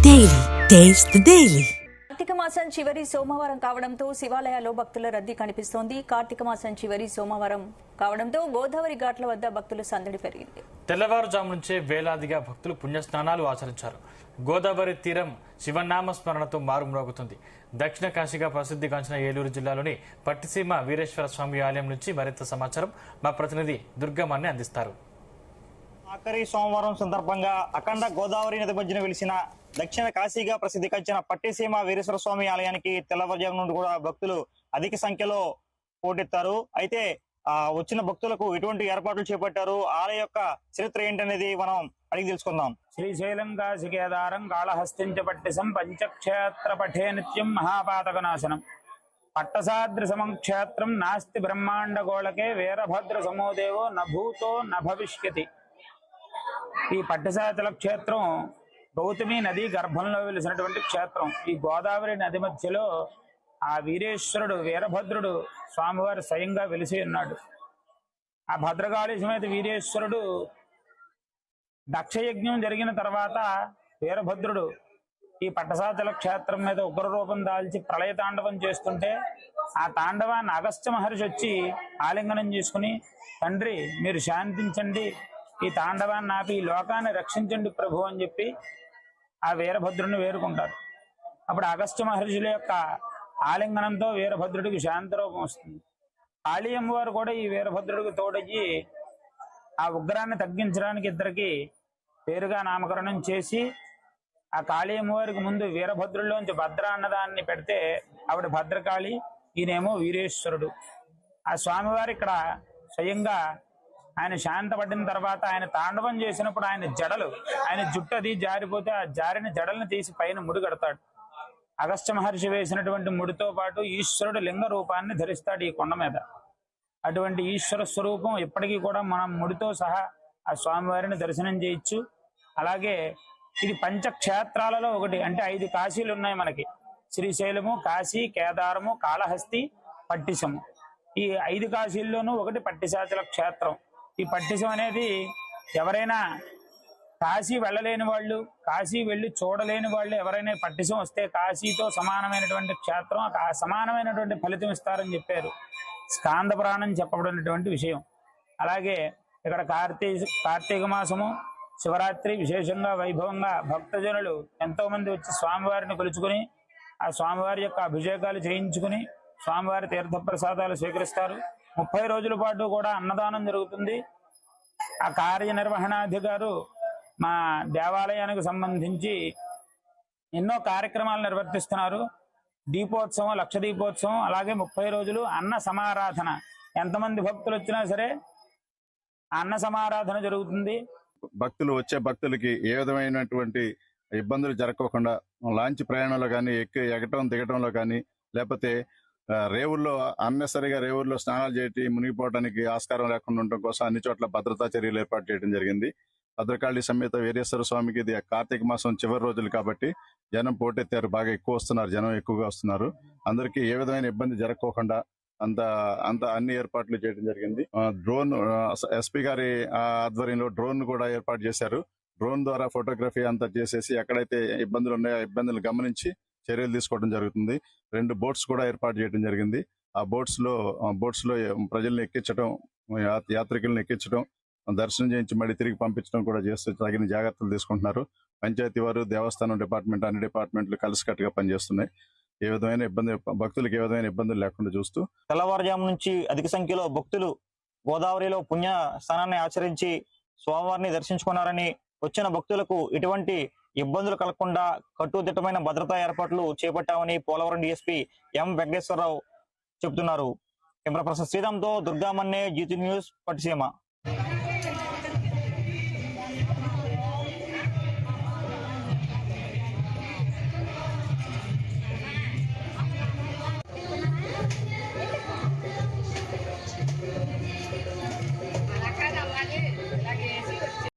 Daily taste the daily. Karthika మాసం చివరి సోమవారం కావడంతో శివాలయాల్లో భక్తుల రద్దీ కనిపిస్తోంది. కార్తీక మాసం చివరి సోమవారం కావడంతో గోదావరి ఘాట్ల వద్ద భక్తుల సందడి పెరిగింది. తెల్లవారుజాము నుంచే వేలాదిగా భక్తులు పుణ్యస్నానాలు ఆచరించారు. గోదావరి తీరం శివనామ స్మరణతో మారుమ్రోగుతుంది. దక్షిణ కాశీగా ప్రసిద్ధిగాంచిన ఏలూరు జిల్లాలోని పట్టిసీమ వీరేశ్వర స్వామి ఆలయం నుంచి మరింత సమాచారం మా ప్రతినిధి దుర్గమ్మని అందిస్తారు. ఆఖరి సోమవారం సందర్భంగా అఖండ గోదావరి నది మధ్యన వెలిసిన దక్షిణ కాశీగా ప్రసిద్ధిగాంచిన పట్టిసీమ వీరేశ్వర స్వామి ఆలయానికి తెల్లవారుజాము నుండి కూడా భక్తులు అధిక సంఖ్యలో పోటెత్తారు. అయితే వచ్చిన భక్తులకు ఎటువంటి ఏర్పాట్లు చేపట్టారు, ఆలయ యొక్క చరిత్ర ఏంటనేది మనం అడిగి తెలుసుకుందాం. శ్రీశైలం కాశికేదారం కాళహస్తించ పట్టిసం పంచక్షేత్ర పఠే నిత్యం మహాపాతక నాశనం పట్టసాద్రిసమం క్షేత్రం నాస్తి బ్రహ్మాండ గోళకే వీరభద్ర సమోదేవో నభూతో నభవిష్యతి. ఈ పట్టసాతల క్షేత్రం గౌతమి నది గర్భంలో వెలిసినటువంటి క్షేత్రం. ఈ గోదావరి నది మధ్యలో ఆ వీరేశ్వరుడు వీరభద్రుడు స్వామివారు స్వయంగా వెలిసి ఉన్నాడు. ఆ భద్రకాళి సమేత వీరేశ్వరుడు దక్షయజ్ఞం జరిగిన తర్వాత వీరభద్రుడు ఈ పట్టసాతల క్షేత్రం మీద ఉగ్ర రూపం దాల్చి ప్రళయ తాండవం చేస్తుంటే ఆ తాండవాన్ని అగస్త్య మహర్షి వచ్చి ఆలింగనం చేసుకుని, తండ్రి మీరు శాంతించండి, ఈ తాండవాన్ని ఆపి ఈ లోకాన్ని రక్షించండి ప్రభు అని చెప్పి ఆ వీరభద్రుడిని వేరుకుంటారు. అప్పుడు అగస్త్య మహర్షుల యొక్క ఆలింగనంతో వీరభద్రుడికి శాంతరూపం వస్తుంది. కాళీ అమ్మవారు కూడా ఈ వీరభద్రుడికి తోడయ్యి ఆ ఉగ్రాన్ని తగ్గించడానికి ఇద్దరికి పేరుగా నామకరణం చేసి ఆ కాళీ అమ్మవారికి ముందు వీరభద్రుల్లోంచి భద్ర అన్నదాన్ని పెడితే ఆవిడ భద్రకాళి, ఈయనేమో వీరేశ్వరుడు. ఆ స్వామివారు ఇక్కడ స్వయంగా ఆయన శాంతపడిన తర్వాత ఆయన తాండవం చేసినప్పుడు ఆయన జుట్టు అది జారిపోతే ఆ జారిన జడలను తీసి పైన ముడి కడతాడు. అగస్త్య మహర్షి వేసినటువంటి ముడితో పాటు ఈశ్వరుడు లింగ రూపాన్ని ధరిస్తాడు ఈ కొండ మీద. అటువంటి ఈశ్వర స్వరూపం ఇప్పటికీ కూడా మనం ముడితో సహా ఆ స్వామివారిని దర్శనం చేయొచ్చు. అలాగే ఇది పంచక్షేత్రాలలో ఒకటి, అంటే 5 కాశీలు ఉన్నాయి మనకి. శ్రీశైలము, కాశీ, కేదారము, కాళహస్తి, పట్టిసము. ఈ 5 కాశీల్లోనూ ఒకటి పట్టిసాచల క్షేత్రం. ఈ పట్టిసం అనేది ఎవరైనా కాశీ వెళ్ళలేని వాళ్ళు, కాశీ వెళ్ళి చూడలేని వాళ్ళు ఎవరైనా పట్టిసం వస్తే కాశీతో సమానమైనటువంటి క్షేత్రం, సమానమైనటువంటి ఫలితం ఇస్తారని చెప్పారు. స్కాంద పురాణం చెప్పబడినటువంటి విషయం. అలాగే ఇక్కడ కార్తీక మాసము శివరాత్రి విశేషంగా వైభవంగా భక్తజనులు ఎంతో మంది వచ్చి స్వామివారిని కొలుచుకుని ఆ స్వామివారి యొక్క అభిషేకాలు చేయించుకుని స్వామివారి తీర్థప్రసాదాలు స్వీకరిస్తారు. 30 రోజుల పాటు కూడా అన్నదానం జరుగుతుంది. ఆ కార్యనిర్వహణాధికారు మా దేవాలయానికి సంబంధించి ఎన్నో కార్యక్రమాలు నిర్వర్తిస్తున్నారు. దీపోత్సవం, లక్ష దీపోత్సవం, అలాగే 30 రోజులు అన్న సమారాధన. ఎంతమంది భక్తులు వచ్చినా సరే అన్న సమారాధన జరుగుతుంది. వచ్చే భక్తులకి ఏ విధమైనటువంటి ఇబ్బందులు జరగకుండా లాంచ్ ప్రయాణంలో కానీ ఎగటం దిగటంలో కానీ లేకపోతే రేవుల్లో అన్నెసరిగా రేవుల్లో స్నానాలు చేసి మునిగిపోవడానికి ఆస్కారం లేకుండా ఉండటం కోసం అన్ని చోట్ల భద్రతా చర్యలు ఏర్పాటు చేయడం జరిగింది. భద్రకాళి సమేత వీరేశ్వర స్వామికి ఇది కార్తీక మాసం చివరి రోజులు కాబట్టి జనం పోటెత్తారు, బాగా జనం ఎక్కువగా వస్తున్నారు. అందరికీ ఏ విధమైన ఇబ్బంది జరగకోకుండా అంత అన్ని ఏర్పాట్లు చేయడం జరిగింది. డ్రోన్ ఎస్పీ గారి ఆధ్వర్యంలో డ్రోన్ కూడా ఏర్పాటు చేశారు. డ్రోన్ ద్వారా ఫోటోగ్రఫీ అంతా చేసేసి ఎక్కడైతే ఇబ్బందులు ఉన్నాయో ఆ ఇబ్బందులు గమనించి చర్యలు తీసుకోవడం జరుగుతుంది. 2 బోట్స్ కూడా ఏర్పాటు చేయడం జరిగింది. ఆ బోట్స్ లో ప్రజల్ని ఎక్కించడం, యాత్రికులను ఎక్కించడం, దర్శనం చేయించి మళ్ళీ తిరిగి పంపించడం కూడా చేస్తూ తగిన జాగ్రత్తలు తీసుకుంటున్నారు. పంచాయతీ వారు, దేవస్థానం డిపార్ట్మెంట్, అన్ని డిపార్ట్మెంట్లు కలిసికట్టుగా పనిచేస్తున్నాయి. భక్తులకు ఏ విధమైన ఇబ్బందులు లేకుండా చూస్తూ తెల్లవారుజాము నుంచి అధిక సంఖ్యలో భక్తులు గోదావరిలో పుణ్య స్నానాన్ని ఆచరించి స్వామివారిని దర్శించుకున్నారని, వచ్చిన భక్తులకు ఎటువంటి ఇబ్బందులు కలగకుండా కట్టుదిట్టమైన భద్రతా ఏర్పాట్లు చేపట్టామని పోలవరం డీఎస్పీ ఎం వెంకటేశ్వరరావు చెబుతున్నారు. కెమెరా పర్సన్ శ్రీరామ్తో దుర్గామన్నే, జీటీ న్యూస్, పట్టిసీమ.